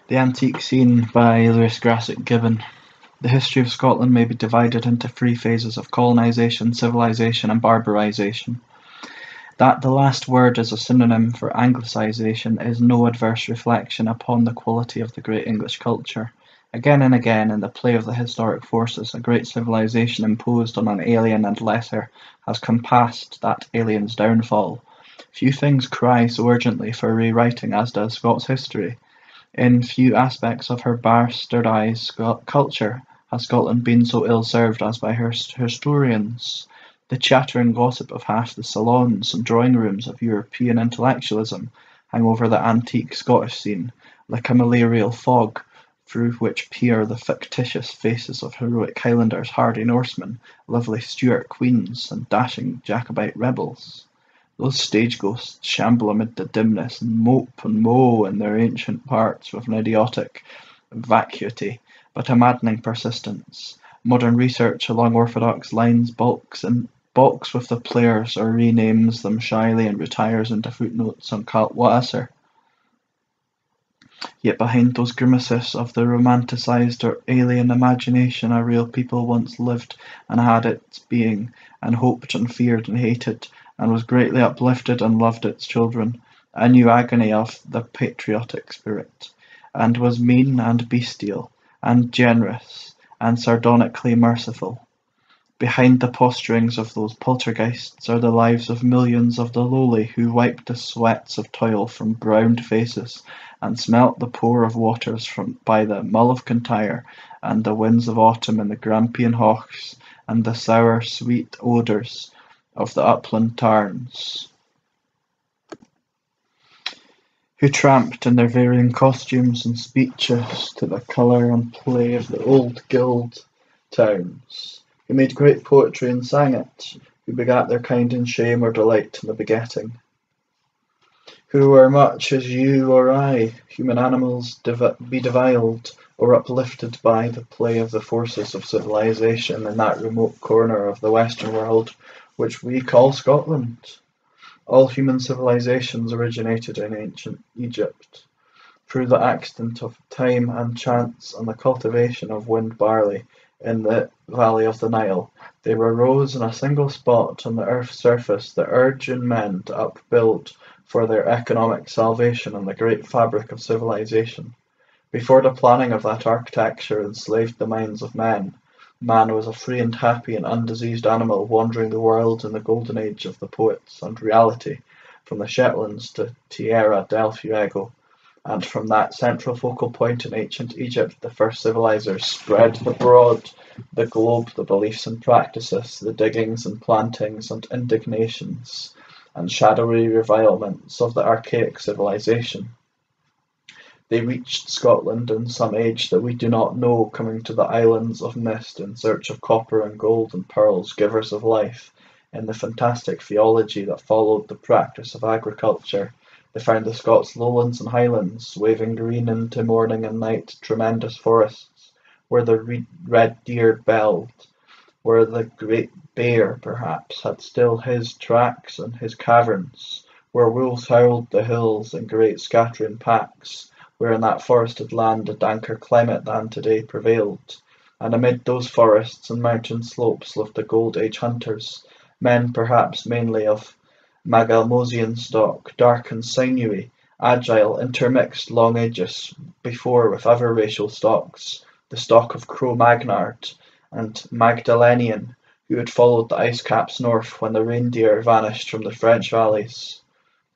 The Antique Scene by Grassic, Gibbon. The history of Scotland may be divided into three phases of colonisation, civilisation and barbarisation. That the last word is a synonym for Anglicisation is no adverse reflection upon the quality of the great English culture. Again and again, in the play of the historic forces, a great civilisation imposed on an alien and lesser has compassed that alien's downfall. Few things cry so urgently for rewriting as does Scots history. In few aspects of her bastardised culture has Scotland been so ill-served as by her historians. The chattering gossip of half the salons and drawing-rooms of European intellectualism hang over the antique Scottish scene, like a malarial fog, through which peer the fictitious faces of heroic Highlanders, hardy Norsemen, lovely Stuart queens, and dashing Jacobite rebels. Those stage ghosts shamble amid the dimness, and mope and mow in their ancient parts with an idiotic vacuity, but a maddening persistence. Modern research along orthodox lines balks with the players, or renames them shyly and retires into footnotes on cult Wasser. Yet behind those grimaces of the romanticised or alien imagination a real people once lived and had its being, and hoped and feared and hated, and was greatly uplifted and loved its children, a new agony of the patriotic spirit, and was mean and bestial, and generous, and sardonically merciful. Behind the posturings of those poltergeists are the lives of millions of the lowly who wiped the sweats of toil from browned faces, and smelt the pour of waters by the Mull of Kintyre, and the winds of autumn in the Grampian Haughs, and the sour, sweet odours of the upland tarns, who tramped in their varying costumes and speeches to the colour and play of the old guild towns, who made great poetry and sang it, who begat their kind in shame or delight in the begetting, who were much as you or I, human animals be deviled or uplifted by the play of the forces of civilization in that remote corner of the western world which we call Scotland. All human civilizations originated in ancient Egypt, through the accident of time and chance and the cultivation of wind barley in the valley of the Nile. They arose in a single spot on the earth's surface that urge in men to upbuild for their economic salvation and the great fabric of civilization. Before the planning of that architecture enslaved the minds of men, man was a free and happy and undiseased animal wandering the world in the golden age of the poets and reality, from the Shetlands to Tierra del Fuego, and from that central focal point in ancient Egypt the first civilizers spread abroad the globe the beliefs and practices, the diggings and plantings and indignations and shadowy revilements of the archaic civilization. They reached Scotland in some age that we do not know, coming to the islands of mist in search of copper and gold and pearls, givers of life. In the fantastic theology that followed the practice of agriculture, they found the Scots lowlands and highlands, waving green into morning and night, tremendous forests, where the red deer belled, where the great bear, perhaps, had still his tracks and his caverns, where wolves howled the hills in great scattering packs, where in that forested land a danker climate than today prevailed, and amid those forests and mountain slopes lived the Gold Age hunters, men perhaps mainly of Magalmosian stock, dark and sinewy, agile, intermixed long ages before with other racial stocks, the stock of Cro-Magnard and Magdalenian, who had followed the ice caps north when the reindeer vanished from the French valleys.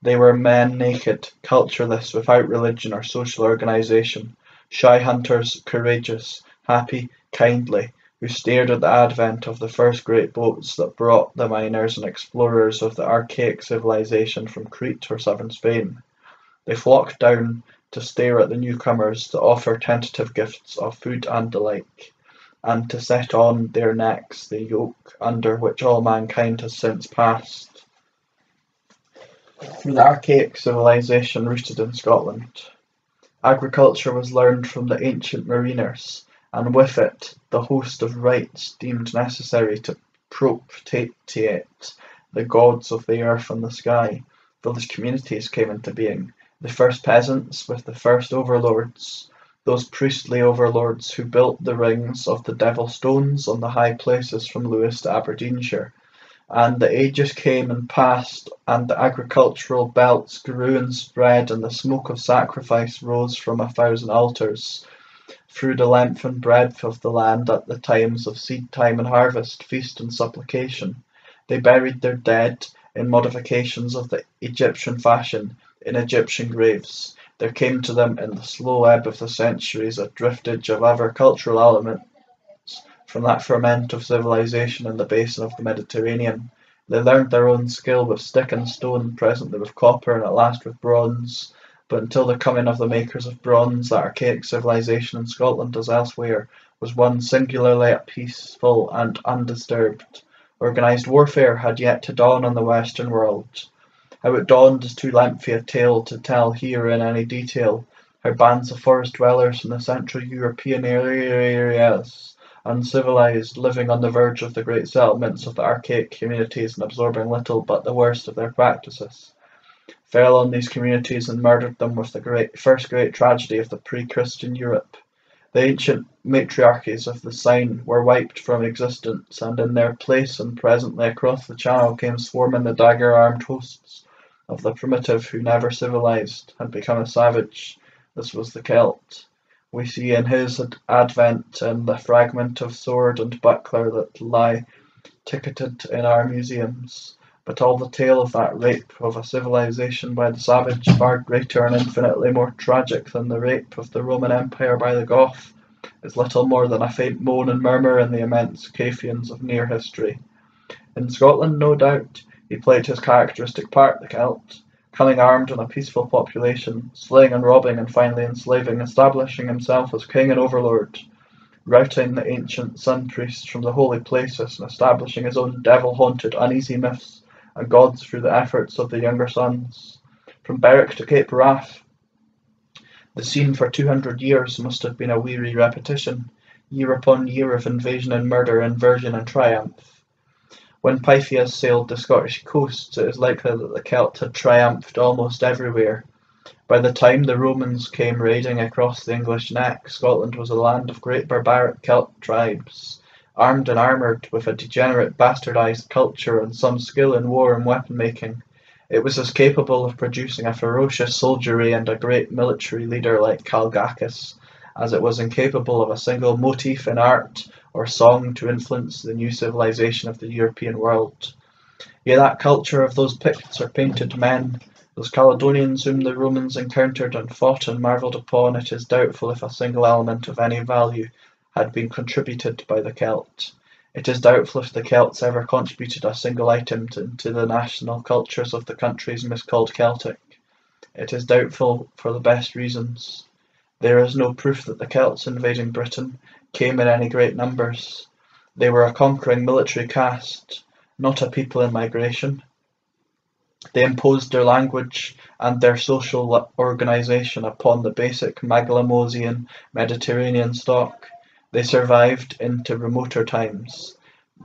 They were men naked, cultureless, without religion or social organization, shy hunters, courageous, happy, kindly, who stared at the advent of the first great boats that brought the miners and explorers of the archaic civilization from Crete or southern Spain. They flocked down to stare at the newcomers, to offer tentative gifts of food and the like, and to set on their necks the yoke under which all mankind has since passed. Through the archaic civilization rooted in Scotland, agriculture was learned from the ancient mariners, and with it the host of rites deemed necessary to propitiate the gods of the earth and the sky. Village communities came into being, the first peasants with the first overlords, those priestly overlords who built the rings of the Devil Stones on the high places from Lewis to Aberdeenshire. And the ages came and passed, and the agricultural belts grew and spread, and the smoke of sacrifice rose from 1,000 altars through the length and breadth of the land at the times of seed time and harvest, feast and supplication. They buried their dead in modifications of the Egyptian fashion, in Egyptian graves. There came to them in the slow ebb of the centuries a driftage of agricultural elements from that ferment of civilization in the basin of the Mediterranean. They learned their own skill with stick and stone, presently with copper, and at last with bronze. But until the coming of the makers of bronze, that archaic civilization in Scotland, as elsewhere, was one singularly peaceful and undisturbed. Organised warfare had yet to dawn on the Western world. How it dawned is too lengthy a tale to tell here in any detail. How bands of forest dwellers in the Central European areas, uncivilized, living on the verge of the great settlements of the archaic communities and absorbing little but the worst of their practices, fell on these communities and murdered them with the first great tragedy of the pre-Christian Europe. The ancient matriarchies of the Seine were wiped from existence, and in their place and presently across the Channel came swarming the dagger-armed hosts of the primitive who, never civilized, had become a savage. This was the Celt. We see in his advent in the fragment of sword and buckler that lie ticketed in our museums. But all the tale of that rape of a civilization by the savage, far greater and infinitely more tragic than the rape of the Roman Empire by the Goth, is little more than a faint moan and murmur in the immense Caphens of near history. In Scotland, no doubt, he played his characteristic part, the Celt, coming armed on a peaceful population, slaying and robbing and finally enslaving, establishing himself as king and overlord, routing the ancient sun-priests from the holy places and establishing his own devil-haunted, uneasy myths and gods through the efforts of the younger sons. From Berwick to Cape Wrath, the scene for 200 years must have been a weary repetition, year upon year of invasion and murder, inversion and triumph. When Pythias sailed the Scottish coasts, it is likely that the Celt had triumphed almost everywhere. By the time the Romans came raiding across the English neck, Scotland was a land of great barbaric Celt tribes, armed and armoured, with a degenerate bastardized culture and some skill in war and weapon making. It was as capable of producing a ferocious soldiery and a great military leader like Calgacus, as it was incapable of a single motif in art or song to influence the new civilization of the European world. Yet that culture of those Picts or painted men, those Caledonians whom the Romans encountered and fought and marvelled upon, it is doubtful if a single element of any value had been contributed by the Celt. It is doubtful if the Celts ever contributed a single item to the national cultures of the countries miscalled Celtic. It is doubtful for the best reasons. There is no proof that the Celts invading Britain came in any great numbers. They were a conquering military caste, not a people in migration. They imposed their language and their social organisation upon the basic Maglemosian Mediterranean stock. They survived into remoter times,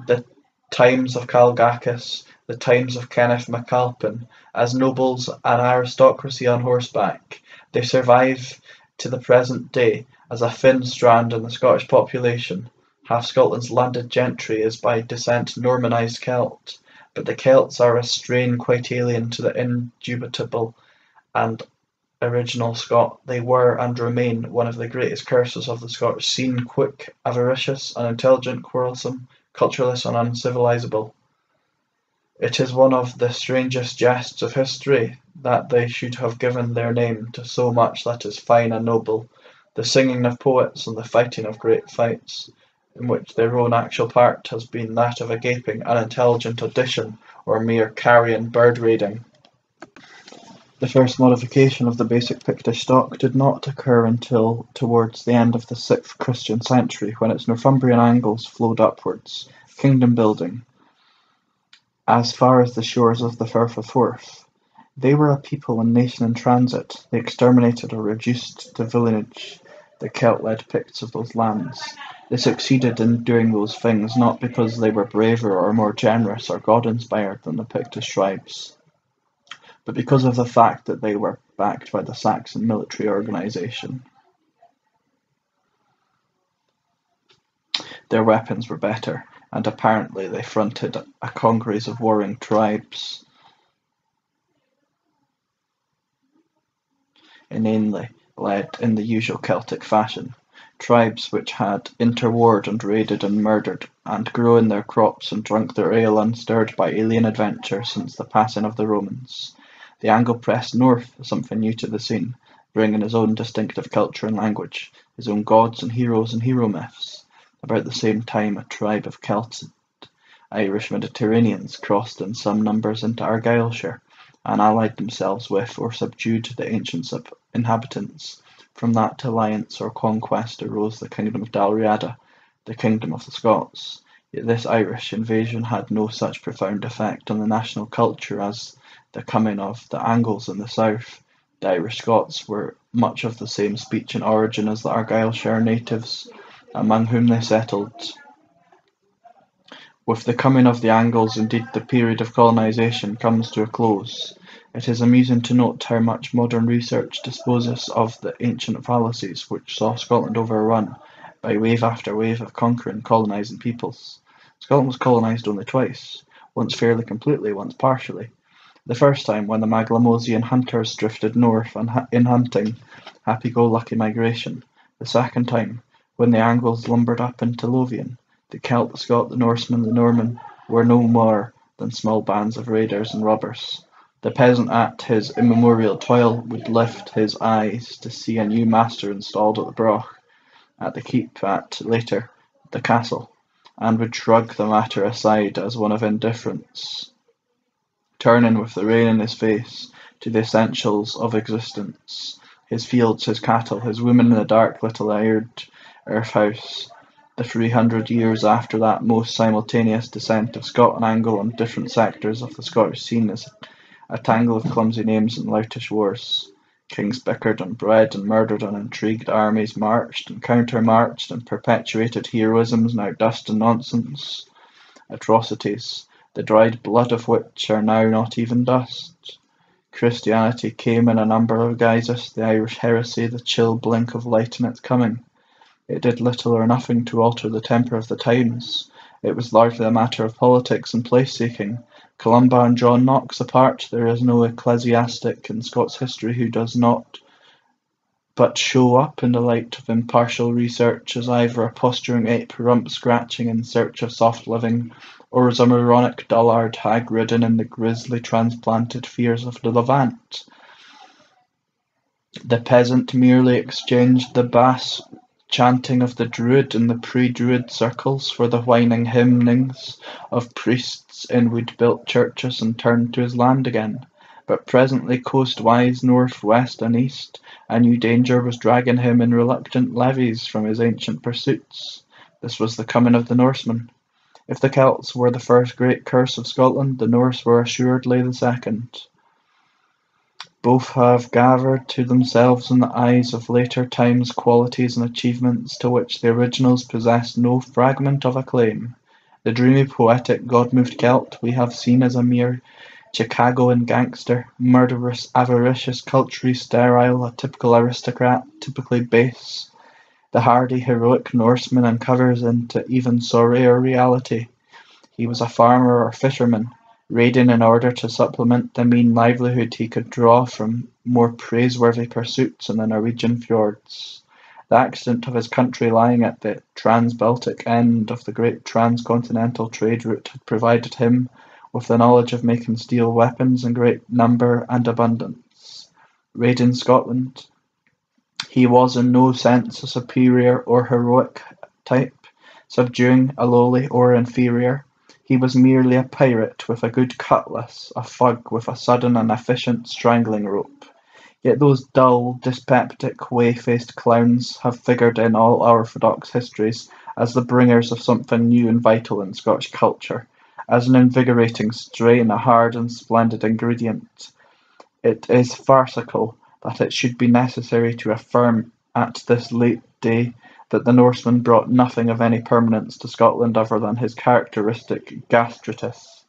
the times of Calgacus, the times of Kenneth MacAlpin, as nobles and aristocracy on horseback. They survive to the present day as a thin strand in the Scottish population. Half Scotland's landed gentry is by descent Normanised Celt, but the Celts are a strain quite alien to the indubitable and original Scot. They were and remain one of the greatest curses of the Scottish scene, quick, avaricious, unintelligent, quarrelsome, cultureless and uncivilizable. It is one of the strangest jests of history that they should have given their name to so much that is fine and noble, the singing of poets and the fighting of great fights, in which their own actual part has been that of a gaping, unintelligent audition or mere carrion bird-raiding. The first modification of the basic Pictish stock did not occur until towards the end of the 6th Christian century, when its Northumbrian Angles flowed upwards, kingdom-building, as far as the shores of the Firth of Forth. They were a people and nation in transit. They exterminated or reduced to village the Celt-led Picts of those lands. They succeeded in doing those things not because they were braver or more generous or God-inspired than the Pictish tribes, but because of the fact that they were backed by the Saxon military organisation. Their weapons were better, and apparently they fronted a congeries of warring tribes, inanely led in the usual Celtic fashion, tribes which had interwarred and raided and murdered, and grown their crops and drunk their ale unstirred by alien adventure since the passing of the Romans. The Anglo pressed north, something new to the scene, bringing his own distinctive culture and language, his own gods and heroes and hero myths. About the same time, a tribe of Celtic Irish Mediterraneans crossed in some numbers into Argyllshire, and allied themselves with or subdued the ancient inhabitants. From that alliance or conquest arose the kingdom of Dalriada, the kingdom of the Scots. Yet this Irish invasion had no such profound effect on the national culture as the coming of the Angles in the south. The Irish Scots were much of the same speech and origin as the Argyllshire natives, among whom they settled. With the coming of the Angles, indeed, the period of colonisation comes to a close. It is amusing to note how much modern research disposes of the ancient fallacies which saw Scotland overrun by wave after wave of conquering, colonising peoples. Scotland was colonised only twice, once fairly completely, once partially. The first time when the Maglemosian hunters drifted north in hunting, happy-go-lucky migration. The second time when the Angles lumbered up into Lothian. The Celt, the Scot, the Norseman, the Norman were no more than small bands of raiders and robbers. The peasant at his immemorial toil would lift his eyes to see a new master installed at the broch, at the keep, later, the castle, and would shrug the matter aside as one of indifference, turning with the rain in his face to the essentials of existence, his fields, his cattle, his women in the dark little aired earth house. The 300 years after that most simultaneous descent of Scot and Angle on different sectors of the Scottish scene is a tangle of clumsy names and loutish wars. Kings bickered and bred and murdered and intrigued, armies marched and counter-marched and perpetuated heroisms now dust and nonsense, atrocities, the dried blood of which are now not even dust. Christianity came in a number of guises, the Irish heresy, the chill blink of light in its coming. It did little or nothing to alter the temper of the times. It was largely a matter of politics and place-seeking. Columba and John Knox apart, there is no ecclesiastic in Scots history who does not but show up in the light of impartial research as either a posturing ape rump-scratching in search of soft living, or as a moronic dullard hag-ridden in the grisly transplanted fears of the Levant. The peasant merely exchanged the bass chanting of the Druid in the pre-Druid circles for the whining hymnings of priests in wood-built churches and turned to his land again. But presently, coastwise, north, west, and east, a new danger was dragging him in reluctant levies from his ancient pursuits. This was the coming of the Norsemen. If the Celts were the first great curse of Scotland, the Norse were assuredly the second. Both have gathered to themselves in the eyes of later times qualities and achievements to which the originals possessed no fragment of a claim. The dreamy, poetic, God-moved Celt we have seen as a mere Chicagoan gangster, murderous, avaricious, culturally sterile, a typical aristocrat, typically base. The hardy, heroic Norseman uncovers into even sorrier reality. He was a farmer or fisherman, raiding in order to supplement the mean livelihood he could draw from more praiseworthy pursuits in the Norwegian fjords. The accident of his country lying at the trans-Baltic end of the great transcontinental trade route had provided him with the knowledge of making steel weapons in great number and abundance. Raiding Scotland, he was in no sense a superior or heroic type, subduing a lowly or inferior. He was merely a pirate with a good cutlass, a thug with a sudden and efficient strangling rope. Yet those dull, dyspeptic, whey-faced clowns have figured in all orthodox histories as the bringers of something new and vital in Scotch culture, as an invigorating strain, a hard and splendid ingredient. It is farcical that it should be necessary to affirm at this late day that the Norseman brought nothing of any permanence to Scotland other than his characteristic gastritis.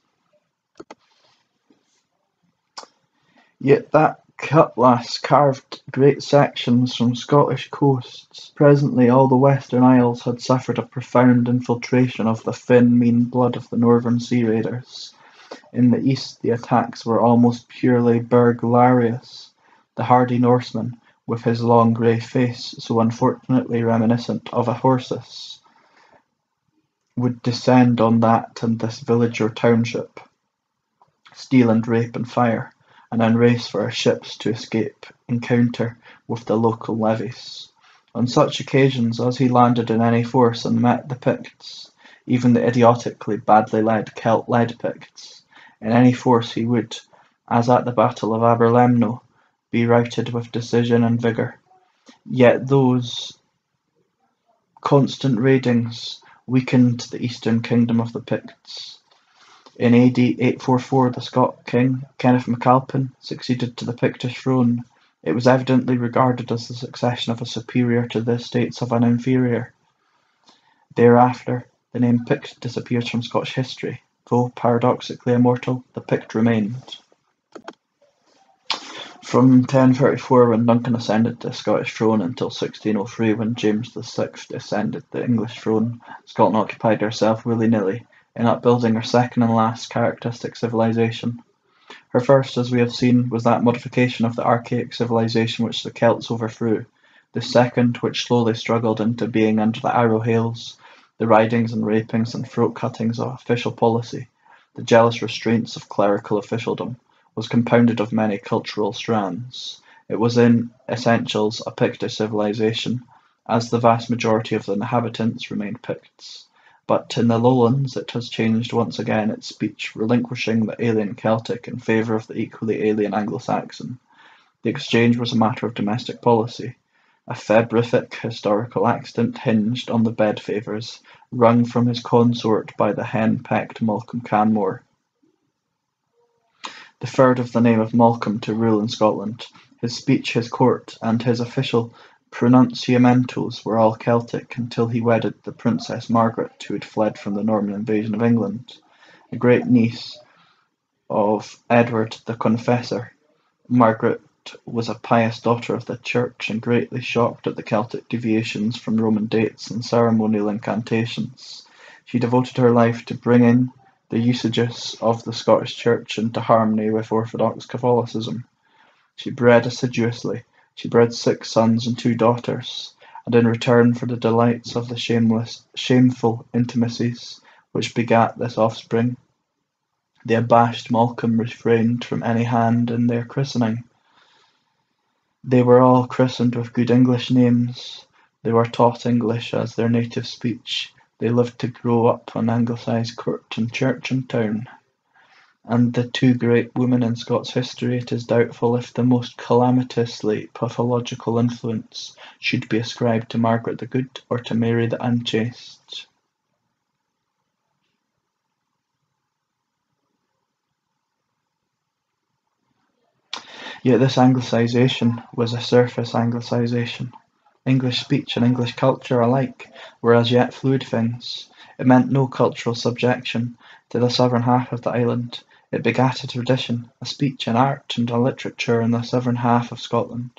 Yet that Cutlass carved great sections from Scottish coasts. Presently all the Western Isles had suffered a profound infiltration of the thin, mean blood of the northern sea raiders. In the east the attacks were almost purely burglarious. The hardy Norseman, with his long grey face, so unfortunately reminiscent of a horse's, would descend on that and this village or township, steal and rape and fire, and then race for our ships to escape encounter with the local levies. On such occasions, as he landed in any force and met the Picts, even the idiotically badly led Celt-led Picts, in any force he would, as at the Battle of Aberlemno, be routed with decision and vigour. Yet those constant raidings weakened the eastern kingdom of the Picts. In AD 844 the Scot king, Kenneth MacAlpin, succeeded to the Pictish throne. It was evidently regarded as the succession of a superior to the estates of an inferior. Thereafter, the name Pict disappears from Scottish history, though paradoxically immortal, the Pict remained. From 1034, when Duncan ascended the Scottish throne, until 1603, when James VI ascended the English throne, Scotland occupied herself willy-nilly in upbuilding her second and last characteristic civilization. Her first, as we have seen, was that modification of the archaic civilization which the Celts overthrew. The second, which slowly struggled into being under the arrow hails, the ridings and rapings and throat-cuttings of official policy, the jealous restraints of clerical officialdom, was compounded of many cultural strands. It was in essentials a Pictish civilization, as the vast majority of the inhabitants remained Picts. But in the lowlands it has changed once again its speech, relinquishing the alien Celtic in favour of the equally alien Anglo-Saxon. The exchange was a matter of domestic policy, a febrific historical accident hinged on the bed-favours, wrung from his consort by the hen-pecked Malcolm Canmore. The third of the name of Malcolm to rule in Scotland, his speech, his court, and his official pronunciamentos were all Celtic until he wedded the Princess Margaret, who had fled from the Norman invasion of England, a great niece of Edward the Confessor. Margaret was a pious daughter of the Church and greatly shocked at the Celtic deviations from Roman dates and ceremonial incantations. She devoted her life to bringing the usages of the Scottish Church into harmony with Orthodox Catholicism. She bred assiduously. She bred 6 sons and 2 daughters, and in return for the delights of the shameful intimacies which begat this offspring, the abashed Malcolm refrained from any hand in their christening. They were all christened with good English names. They were taught English as their native speech. They lived to grow up on Anglicised court and church and town. And the 2 great women in Scots history, it is doubtful if the most calamitously pathological influence should be ascribed to Margaret the Good or to Mary the Unchaste. Yet this Anglicisation was a surface Anglicisation. English speech and English culture alike were as yet fluid things. It meant no cultural subjection to the southern half of the island. It begat a tradition, a speech, an art, and a literature in the southern half of Scotland,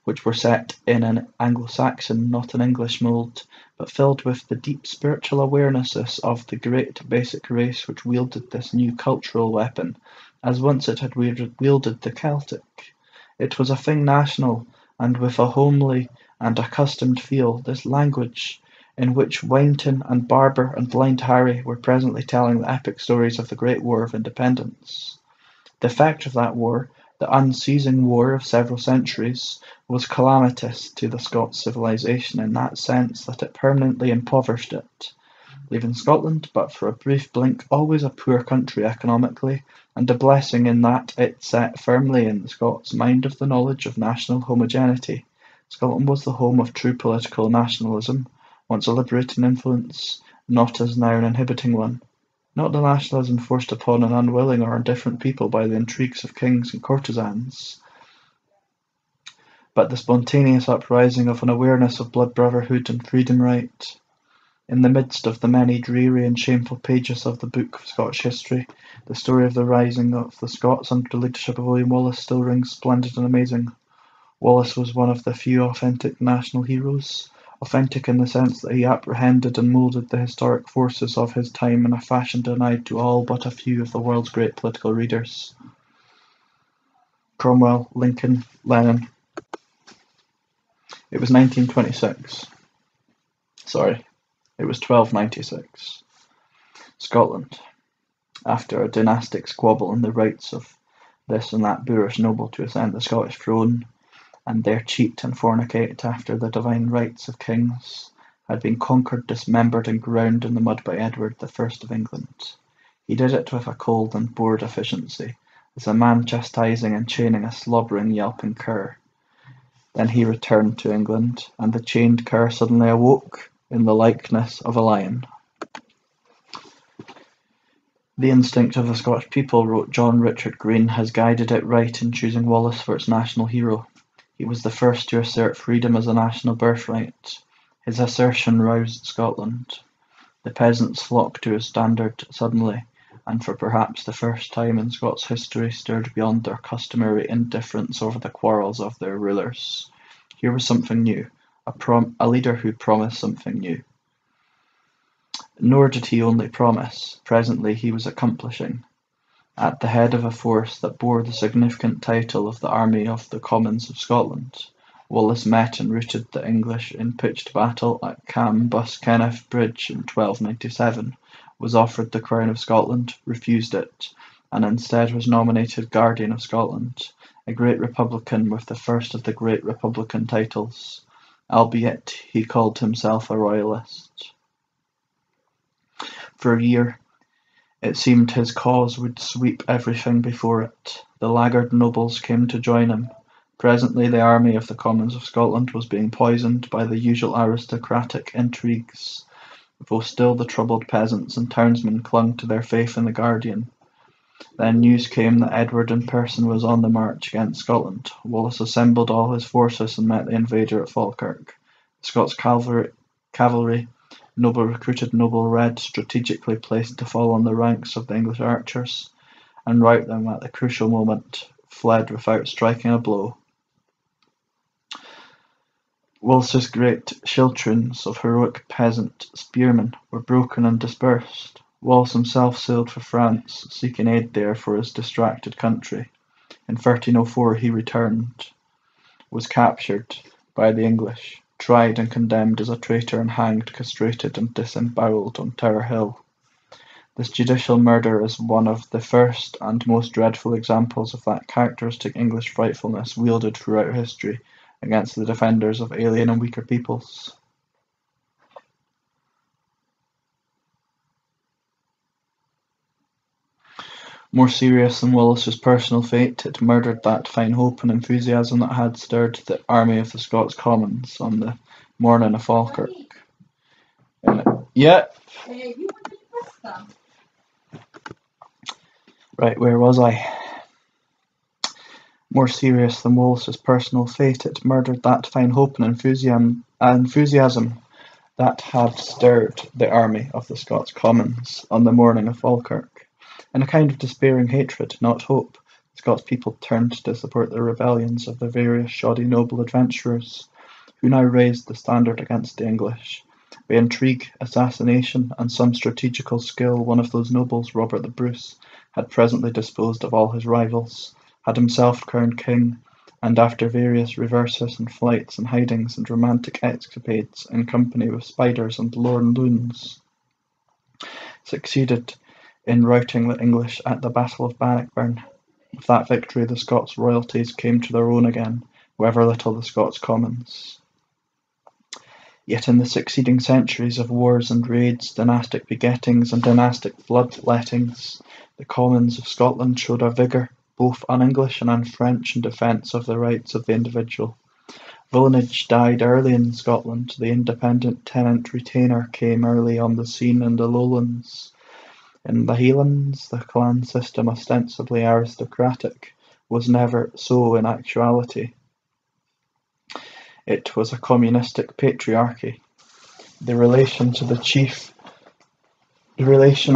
which were set in an Anglo-Saxon, not an English mould, but filled with the deep spiritual awarenesses of the great basic race which wielded this new cultural weapon, as once it had wielded the Celtic. It was a thing national, and with a homely and accustomed feel, this language, in which Wainton and Barber and Blind Harry were presently telling the epic stories of the Great War of Independence. The effect of that war, the unceasing war of several centuries, was calamitous to the Scots civilization in that sense that it permanently impoverished it, leaving Scotland but for a brief blink always a poor country economically, and a blessing in that it set firmly in the Scots' mind of the knowledge of national homogeneity. Scotland was the home of true political nationalism, once a liberating influence, not as now an inhibiting one. Not the nationalism forced upon an unwilling or indifferent people by the intrigues of kings and courtesans, but the spontaneous uprising of an awareness of blood brotherhood and freedom right. In the midst of the many dreary and shameful pages of the book of Scottish history, the story of the rising of the Scots under the leadership of William Wallace still rings splendid and amazing. Wallace was one of the few authentic national heroes, authentic in the sense that he apprehended and moulded the historic forces of his time in a fashion denied to all but a few of the world's great political readers. Cromwell, Lincoln, Lennon. It was 1926. It was 1296. Scotland. After a dynastic squabble on the rights of this and that boorish noble to ascend the Scottish throne, and there cheat and fornicate after the divine rights of kings, had been conquered, dismembered, and ground in the mud by Edward the First of England. He did it with a cold and bored efficiency, as a man chastising and chaining a slobbering, yelping cur. Then he returned to England, and the chained cur suddenly awoke in the likeness of a lion. The instinct of the Scottish people, wrote John Richard Green, has guided it right in choosing Wallace for its national hero. He was the first to assert freedom as a national birthright. His assertion roused Scotland. The peasants flocked to his standard suddenly, and for perhaps the first time in Scots history stirred beyond their customary indifference over the quarrels of their rulers. Here was something new, a leader who promised something new. Nor did he only promise. Presently he was accomplishing. At the head of a force that bore the significant title of the Army of the Commons of Scotland, Wallace met and routed the English in pitched battle at Cambuskeneth Bridge in 1297, was offered the crown of Scotland, refused it, and instead was nominated Guardian of Scotland, a great republican with the first of the great republican titles, albeit he called himself a royalist. For a year, it seemed his cause would sweep everything before it. The laggard nobles came to join him. Presently the army of the Commons of Scotland was being poisoned by the usual aristocratic intrigues, though still the troubled peasants and townsmen clung to their faith in the Guardian. Then news came that Edward in person was on the march against Scotland. Wallace assembled all his forces and met the invader at Falkirk. The Scots cavalry, noble recruited, noble red, strategically placed to fall on the ranks of the English archers, and rout them at the crucial moment, fled without striking a blow. Wallace's great schiltroons of heroic peasant spearmen were broken and dispersed. Wallace himself sailed for France, seeking aid there for his distracted country. In 1304 he returned, was captured by the English, tried and condemned as a traitor, and hanged, castrated, and disembowelled on Tower Hill. This judicial murder is one of the first and most dreadful examples of that characteristic English frightfulness wielded throughout history against the defenders of alien and weaker peoples. More serious than Wallace's personal fate, it murdered that fine hope and enthusiasm that had stirred the army of the Scots Commons on the morning of Falkirk. Right, where was I? More serious than Wallace's personal fate, it murdered that fine hope and enthusiasm that had stirred the army of the Scots Commons on the morning of Falkirk. In a kind of despairing hatred, not hope, the Scots people turned to support the rebellions of the various shoddy noble adventurers, who now raised the standard against the English. By intrigue, assassination, and some strategical skill, one of those nobles, Robert the Bruce, had presently disposed of all his rivals, had himself crowned king, and after various reverses and flights and hidings and romantic escapades in company with spiders and lorn loons, succeeded in routing the English at the Battle of Bannockburn. With that victory the Scots royalties came to their own again, however little the Scots Commons. Yet in the succeeding centuries of wars and raids, dynastic begettings and dynastic bloodlettings, the Commons of Scotland showed a vigour, both un-English and un-French, in defence of the rights of the individual. Villenage died early in Scotland. The independent tenant-retainer came early on the scene in the Lowlands. In the Highlands, the clan system, ostensibly aristocratic, was never so in actuality. It was a communistic patriarchy. The relation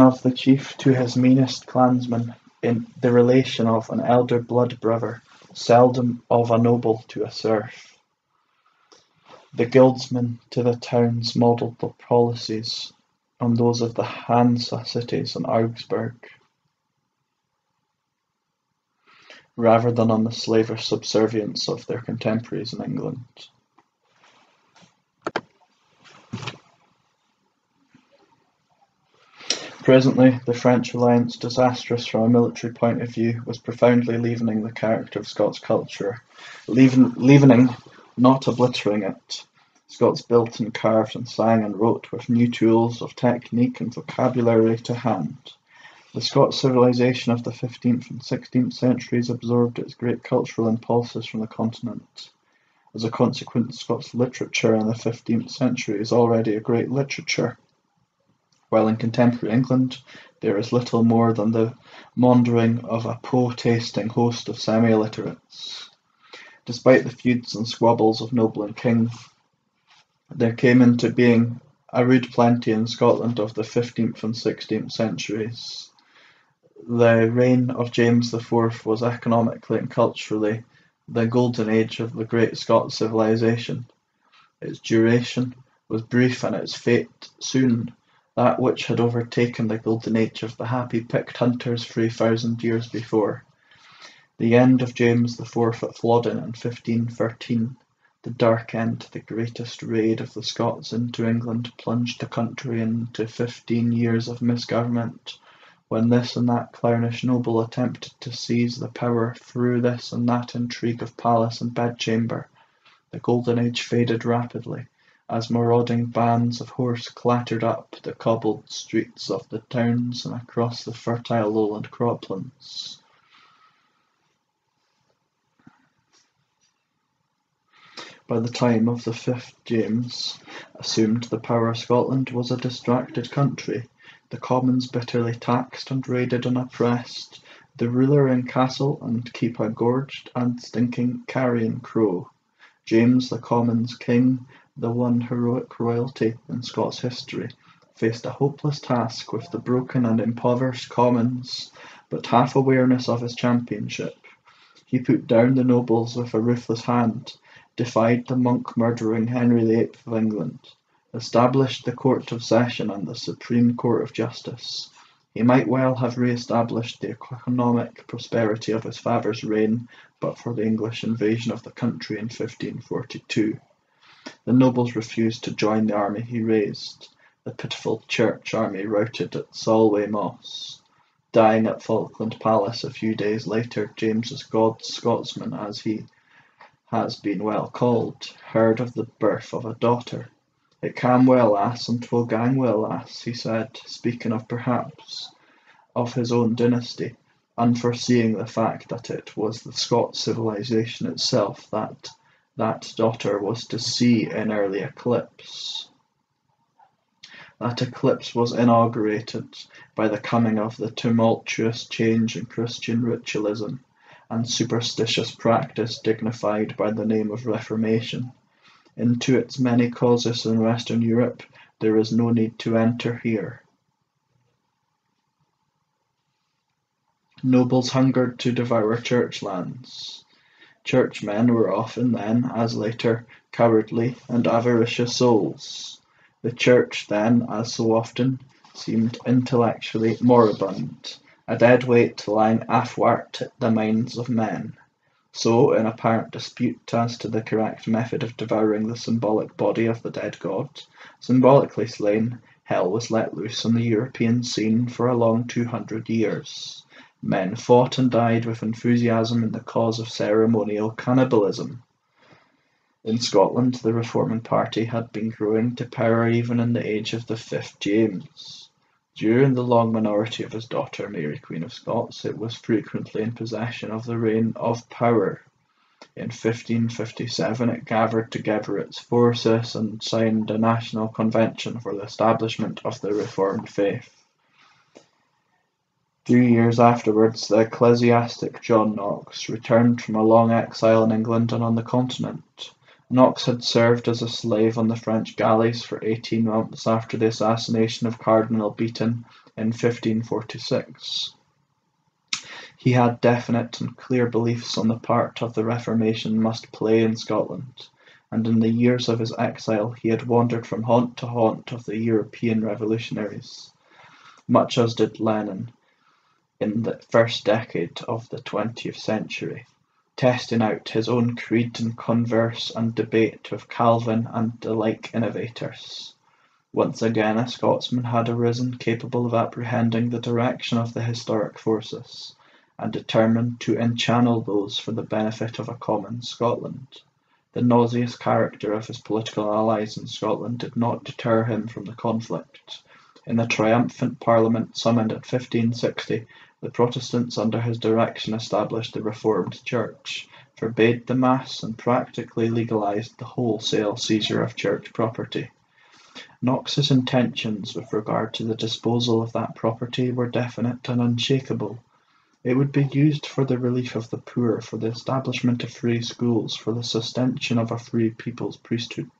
of the chief to his meanest clansman, in the relation of an elder blood brother, seldom of a noble to a serf. The guildsmen to the towns modelled their policies on those of the Hansa cities and Augsburg, rather than on the slavish subservience of their contemporaries in England. Presently, the French alliance, disastrous from a military point of view, was profoundly leavening the character of Scots culture, leavening, not obliterating it. Scots built and carved and sang and wrote with new tools of technique and vocabulary to hand. The Scots civilization of the 15th and 16th centuries absorbed its great cultural impulses from the continent. As a consequence, Scots literature in the 15th century is already a great literature, while in contemporary England there is little more than the maundering of a poe-tasting host of semi-illiterates. Despite the feuds and squabbles of noble and king, there came into being a rude plenty in Scotland of the 15th and 16th centuries. The reign of James IV was economically and culturally the golden age of the great Scots civilization. Its duration was brief and its fate soon. That which had overtaken the golden age of the happy picked hunters 3,000 years before. The end of James IV at Flodden in 1513, the dark end, the greatest raid of the Scots into England, plunged the country into 15 years of misgovernment, when this and that clownish noble attempted to seize the power through this and that intrigue of palace and bedchamber. The golden age faded rapidly, as marauding bands of horse clattered up the cobbled streets of the towns and across the fertile lowland croplands. By the time of the 5th James assumed the power, Scotland was a distracted country, the commons bitterly taxed and raided and oppressed, the ruler in castle and keep a gorged and stinking carrion crow. James, the commons' king, the one heroic royalty in Scots history, faced a hopeless task with the broken and impoverished commons, but half awareness of his championship. He put down the nobles with a ruthless hand, defied the monk-murdering Henry VIII of England, established the Court of Session and the Supreme Court of Justice. He might well have re-established the economic prosperity of his father's reign, but for the English invasion of the country in 1542. The nobles refused to join the army he raised. The pitiful church army routed at Solway Moss. Dying at Falkland Palace a few days later, James's Scotsman, as he has been well called, heard of the birth of a daughter. "It cam well, lass, and 'twill gang well, lass," he said, speaking of perhaps of his own dynasty, unforeseeing the fact that it was the Scots civilization itself that daughter was to see in early eclipse. That eclipse was inaugurated by the coming of the tumultuous change in Christian ritualism and superstitious practice dignified by the name of Reformation. Into its many causes in Western Europe there is no need to enter here. Nobles hungered to devour church lands. Churchmen were often then, as later, cowardly and avaricious souls. The church then, as so often, seemed intellectually moribund, a dead weight lying athwart the minds of men. So, in apparent dispute as to the correct method of devouring the symbolic body of the dead god, symbolically slain, hell was let loose on the European scene for a long 200 years. Men fought and died with enthusiasm in the cause of ceremonial cannibalism. In Scotland, the reforming party had been growing to power even in the age of the 5th James. During the long minority of his daughter, Mary Queen of Scots, it was frequently in possession of the reign of power. In 1557 it gathered together its forces and signed a national convention for the establishment of the Reformed faith. 3 years afterwards, the ecclesiastic John Knox returned from a long exile in England and on the continent, Knox had served as a slave on the French galleys for 18 months after the assassination of Cardinal Beaton in 1546. He had definite and clear beliefs on the part of the Reformation must play in Scotland, and in the years of his exile he had wandered from haunt to haunt of the European revolutionaries, much as did Lenin in the first decade of the 20th century, testing out his own creed in converse and debate with Calvin and the like innovators. Once again a Scotsman had arisen capable of apprehending the direction of the historic forces, and determined to enchannel those for the benefit of a common Scotland. The nauseous character of his political allies in Scotland did not deter him from the conflict. In the triumphant Parliament summoned at 1560, the Protestants under his direction established the Reformed Church, forbade the Mass, and practically legalised the wholesale seizure of church property. Knox's intentions with regard to the disposal of that property were definite and unshakable. It would be used for the relief of the poor, for the establishment of free schools, for the sustentation of a free people's priesthood.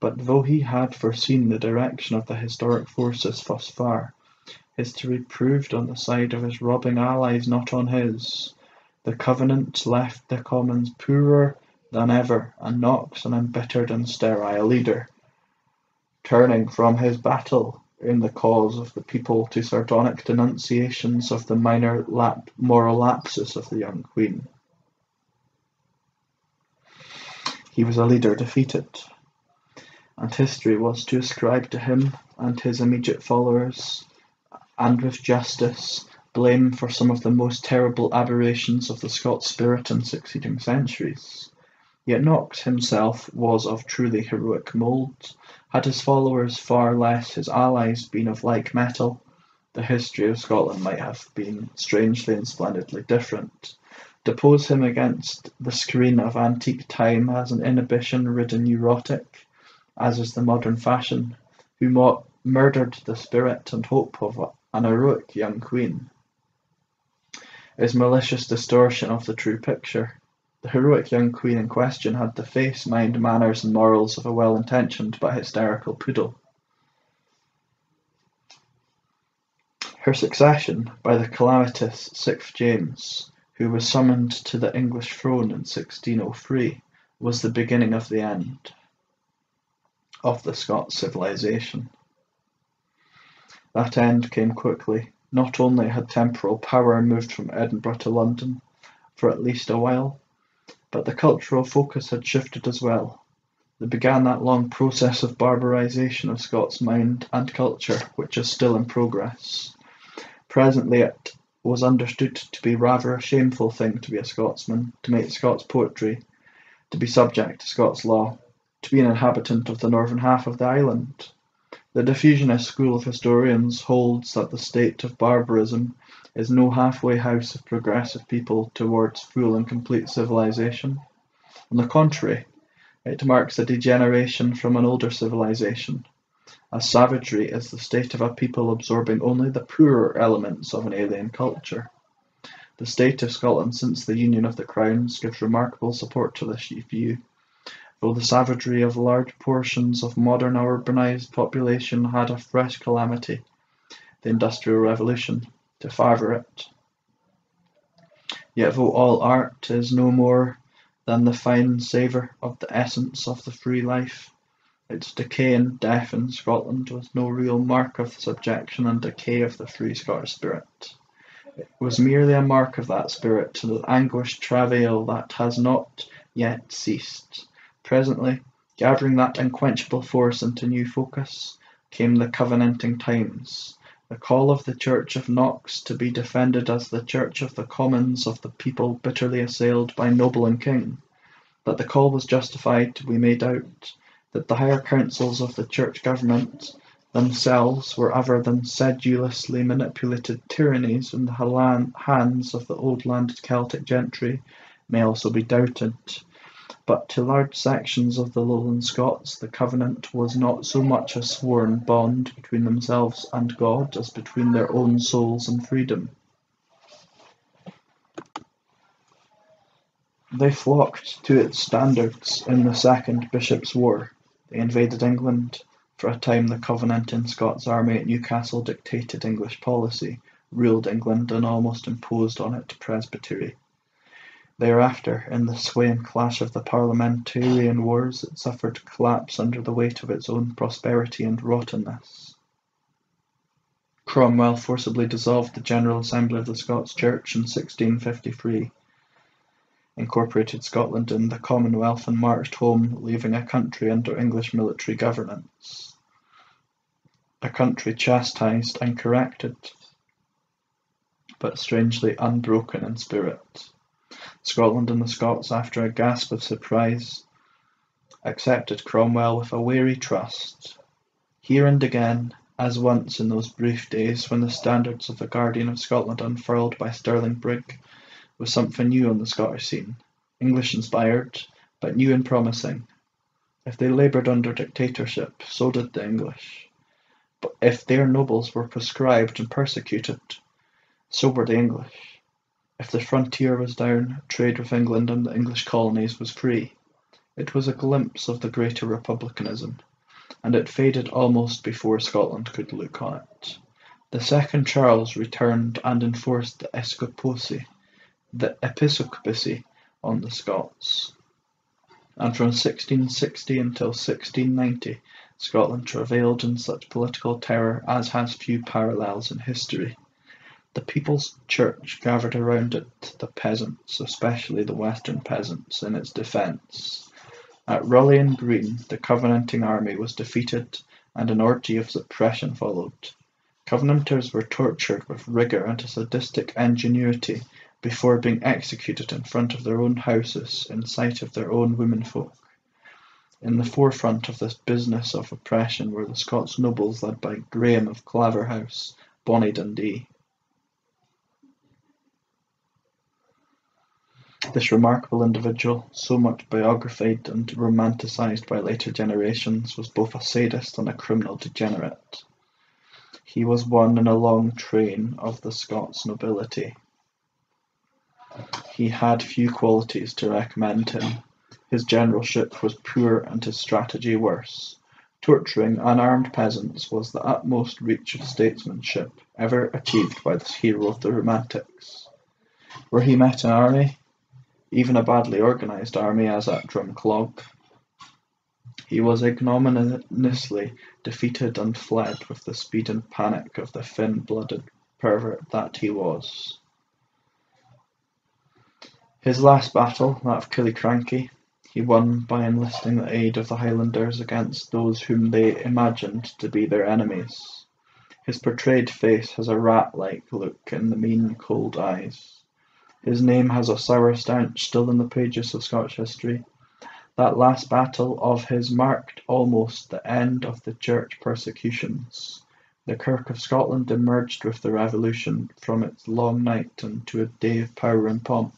But though he had foreseen the direction of the historic forces thus far, history proved on the side of his robbing allies, not on his. The Covenant left the Commons poorer than ever, and Knox an embittered and sterile leader, turning from his battle in the cause of the people to sardonic denunciations of the minor moral lapses of the young Queen. He was a leader defeated, and history was to ascribe to him and his immediate followers, and with justice, blame for some of the most terrible aberrations of the Scots spirit in succeeding centuries. Yet Knox himself was of truly heroic mould. Had his followers far less, his allies been of like metal, the history of Scotland might have been strangely and splendidly different. Depose him against the screen of antique time as an inhibition-ridden neurotic, as is the modern fashion, who murdered the spirit and hope of an heroic young queen, is malicious distortion of the true picture. The heroic young queen in question had the face, mind, manners, and morals of a well-intentioned but hysterical poodle. Her succession by the calamitous 6th James, who was summoned to the English throne in 1603, was the beginning of the end of the Scots civilization. That end came quickly. Not only had temporal power moved from Edinburgh to London for at least a while, but the cultural focus had shifted as well. There began that long process of barbarization of Scots mind and culture, which is still in progress. Presently it was understood to be rather a shameful thing to be a Scotsman, to make Scots poetry, to be subject to Scots law, to be an inhabitant of the northern half of the island. The diffusionist school of historians holds that the state of barbarism is no halfway house of progressive people towards full and complete civilization. On the contrary, it marks a degeneration from an older civilization, as savagery is the state of a people absorbing only the poorer elements of an alien culture. The state of Scotland since the union of the crowns gives remarkable support to this view, though the savagery of large portions of modern urbanized population had a fresh calamity, the Industrial Revolution, to favour it. Yet though all art is no more than the fine savour of the essence of the free life, its decay and death in Scotland was no real mark of the subjection and decay of the free Scottish spirit. It was merely a mark of that spirit, the anguished travail that has not yet ceased. Presently, gathering that unquenchable force into new focus, came the Covenanting times, the call of the Church of Knox to be defended as the Church of the Commons of the people bitterly assailed by noble and king. That the call was justified we may doubt, that the higher councils of the Church government themselves were other than sedulously manipulated tyrannies in the hands of the old landed Celtic gentry may also be doubted. But to large sections of the lowland Scots the covenant was not so much a sworn bond between themselves and God as between their own souls and freedom. They flocked to its standards in the Second Bishops' War. They invaded England. For a time the Covenanting Scots army at Newcastle dictated English policy, ruled England and almost imposed on it presbytery. Thereafter, in the sway and clash of the Parliamentarian wars, it suffered collapse under the weight of its own prosperity and rottenness. Cromwell forcibly dissolved the General Assembly of the Scots Church in 1653, incorporated Scotland in the Commonwealth and marched home, leaving a country under English military governance. A country chastised and corrected, but strangely unbroken in spirit. Scotland and the Scots, after a gasp of surprise, accepted Cromwell with a weary trust. Here and again, as once in those brief days when the standards of the Guardian of Scotland unfurled by Stirling Brig was something new on the Scottish scene, English-inspired, but new and promising. If they laboured under dictatorship, so did the English. But if their nobles were proscribed and persecuted, so were the English. If the frontier was down, trade with England and the English colonies was free. It was a glimpse of the greater republicanism, and it faded almost before Scotland could look on it. The second Charles returned and enforced the episcopacy on the Scots, and from 1660 until 1690 Scotland travailed in such political terror as has few parallels in history. The People's Church gathered around it, the peasants, especially the western peasants, in its defence. At Rullian Green the Covenanting army was defeated and an orgy of suppression followed. Covenanters were tortured with rigour and a sadistic ingenuity before being executed in front of their own houses in sight of their own womenfolk. In the forefront of this business of oppression were the Scots nobles led by Graham of Claverhouse, Bonnie Dundee. This remarkable individual, so much biographied and romanticised by later generations, was both a sadist and a criminal degenerate. He was one in a long train of the Scots nobility. He had few qualities to recommend him. His generalship was poor and his strategy worse. Torturing unarmed peasants was the utmost reach of statesmanship ever achieved by this hero of the Romantics. Where he met an army, even a badly organised army as at Drumclog, he was ignominiously defeated and fled with the speed and panic of the thin-blooded pervert that he was. His last battle, that of Killiecrankie, he won by enlisting the aid of the Highlanders against those whom they imagined to be their enemies. His portrayed face has a rat-like look in the mean, cold eyes. His name has a sour stench still in the pages of Scottish history. That last battle of his marked almost the end of the church persecutions. The Kirk of Scotland emerged with the Revolution from its long night into a day of power and pomp.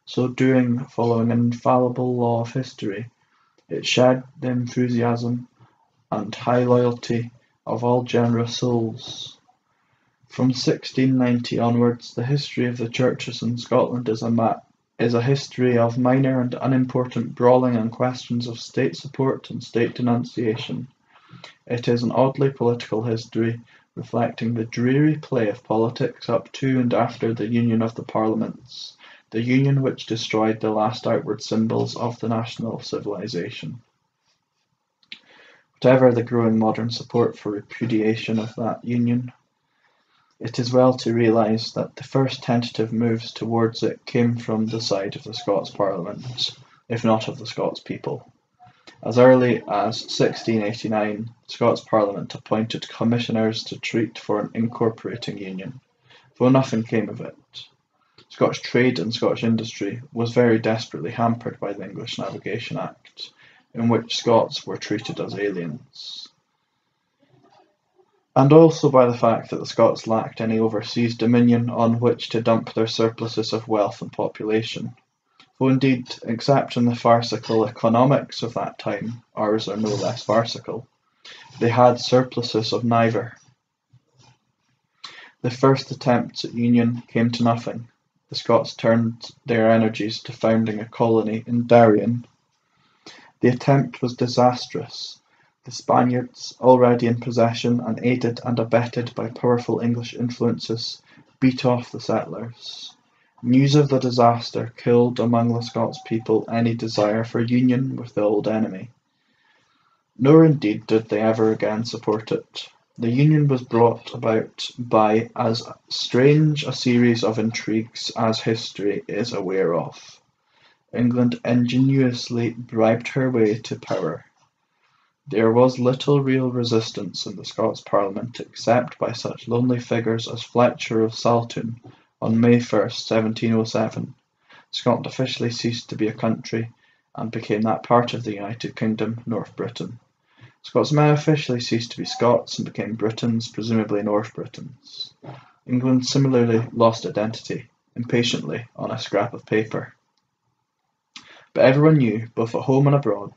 So doing, following an infallible law of history, it shared the enthusiasm and high loyalty of all generous souls. From 1690 onwards, the history of the churches in Scotland is a history of minor and unimportant brawling and questions of state support and state denunciation. It is an oddly political history, reflecting the dreary play of politics up to and after the union of the Parliaments, the union which destroyed the last outward symbols of the national civilization. Whatever the growing modern support for repudiation of that union, it is well to realise that the first tentative moves towards it came from the side of the Scots Parliament, if not of the Scots people. As early as 1689, the Scots Parliament appointed commissioners to treat for an incorporating union, though nothing came of it. Scottish trade and Scottish industry was very desperately hampered by the English Navigation Act, in which Scots were treated as aliens, and also by the fact that the Scots lacked any overseas dominion on which to dump their surpluses of wealth and population. Though indeed, except in the farcical economics of that time, ours are no less farcical, they had surpluses of neither. The first attempts at union came to nothing. The the Scots turned their energies to founding a colony in Darien. The attempt was disastrous. The Spaniards, already in possession and aided and abetted by powerful English influences, beat off the settlers. News of the disaster killed among the Scots people any desire for union with the old enemy. Nor indeed did they ever again support it. The union was brought about by as strange a series of intrigues as history is aware of. England ingeniously bribed her way to power. There was little real resistance in the Scots Parliament except by such lonely figures as Fletcher of Saltoun on May 1st, 1707. Scotland officially ceased to be a country and became that part of the United Kingdom, North Britain. Scotsmen officially ceased to be Scots and became Britons, presumably North Britons. England similarly lost identity, impatiently, on a scrap of paper. But everyone knew, both at home and abroad,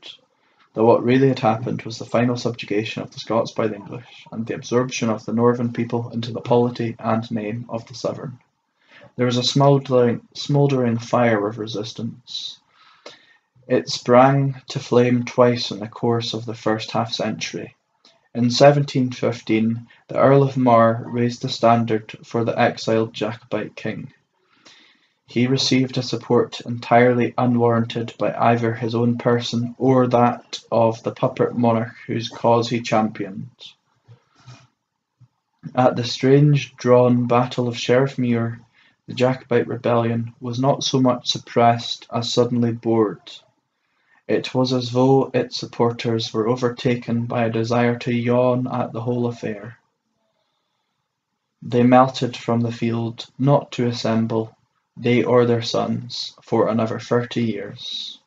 that what really had happened was the final subjugation of the Scots by the English, and the absorption of the northern people into the polity and name of the sovereign. There was a smouldering fire of resistance. It sprang to flame twice in the course of the first half-century. In 1715, the Earl of Mar raised the standard for the exiled Jacobite king. He received a support entirely unwarranted by either his own person or that of the puppet monarch whose cause he championed. At the strange-drawn Battle of Sheriffmuir, the Jacobite rebellion was not so much suppressed as suddenly bored. It was as though its supporters were overtaken by a desire to yawn at the whole affair. They melted from the field, not to assemble, they or their sons, for another 30 years.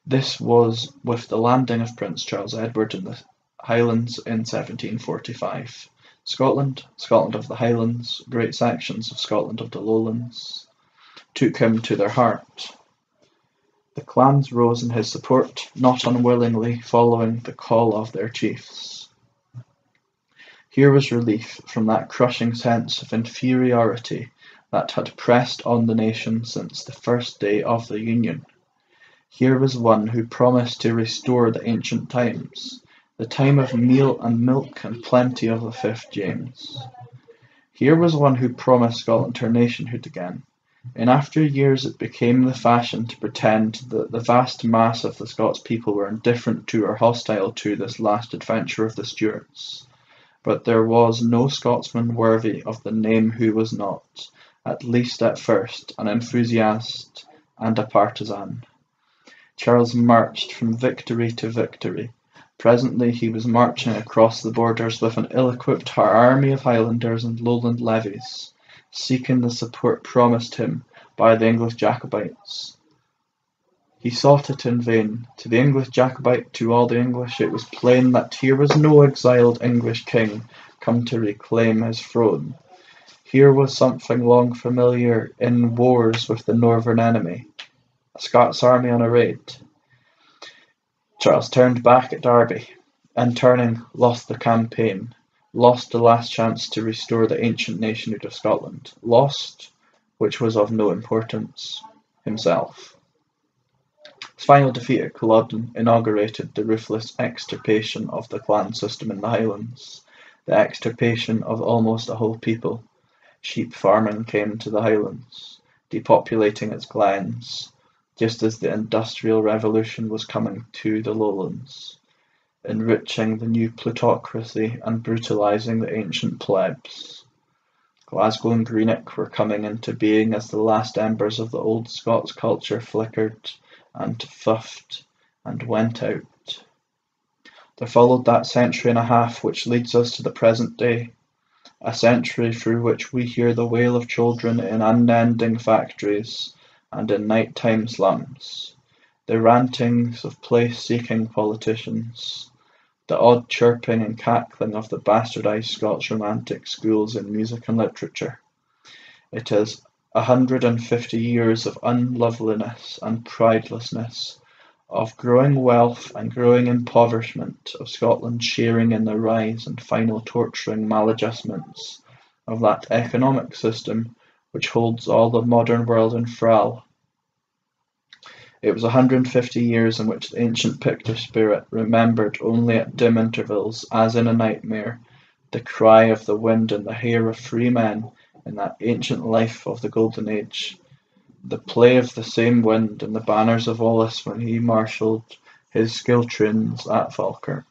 This was with the landing of Prince Charles Edward in the Highlands in 1745. Scotland of the Highlands, great sections of Scotland of the Lowlands, took him to their heart. The clans rose in his support, not unwillingly following the call of their chiefs. Here was relief from that crushing sense of inferiority that had pressed on the nation since the first day of the Union. Here was one who promised to restore the ancient times, the time of meal and milk and plenty of the 5th James. Here was one who promised Scotland her nationhood again. In after years it became the fashion to pretend that the vast mass of the Scots people were indifferent to or hostile to this last adventure of the Stuarts. But there was no Scotsman worthy of the name who was not, at least at first, an enthusiast and a partisan. Charles marched from victory to victory. Presently he was marching across the borders with an ill-equipped army of Highlanders and Lowland levies, seeking the support promised him by the English Jacobites. He sought it in vain. To the English Jacobite, to all the English, it was plain that here was no exiled English king come to reclaim his throne. Here was something long familiar in wars with the northern enemy, a Scots army on a raid. Charles turned back at Derby, and turning, lost the campaign, lost the last chance to restore the ancient nationhood of Scotland, lost, which was of no importance, himself. His final defeat at Culloden inaugurated the ruthless extirpation of the clan system in the Highlands, the extirpation of almost a whole people. Sheep farming came to the Highlands, depopulating its glens, just as the Industrial Revolution was coming to the Lowlands, enriching the new plutocracy and brutalising the ancient plebs. Glasgow and Greenock were coming into being as the last embers of the old Scots culture flickered and fuffed and went out. There followed that century and a half which leads us to the present day, a century through which we hear the wail of children in unending factories and in night-time slums, the rantings of place-seeking politicians, the odd chirping and cackling of the bastardized Scots romantic schools in music and literature. It is 150 years of unloveliness and pridelessness, of growing wealth and growing impoverishment, of Scotland sharing in the rise and final torturing maladjustments of that economic system which holds all the modern world in thrall. It was 150 years in which the ancient picture spirit remembered only at dim intervals, as in a nightmare, the cry of the wind and the hair of free men in that ancient life of the Golden Age, the play of the same wind and the banners of Wallace when he marshalled his skilled trains at Falkirk.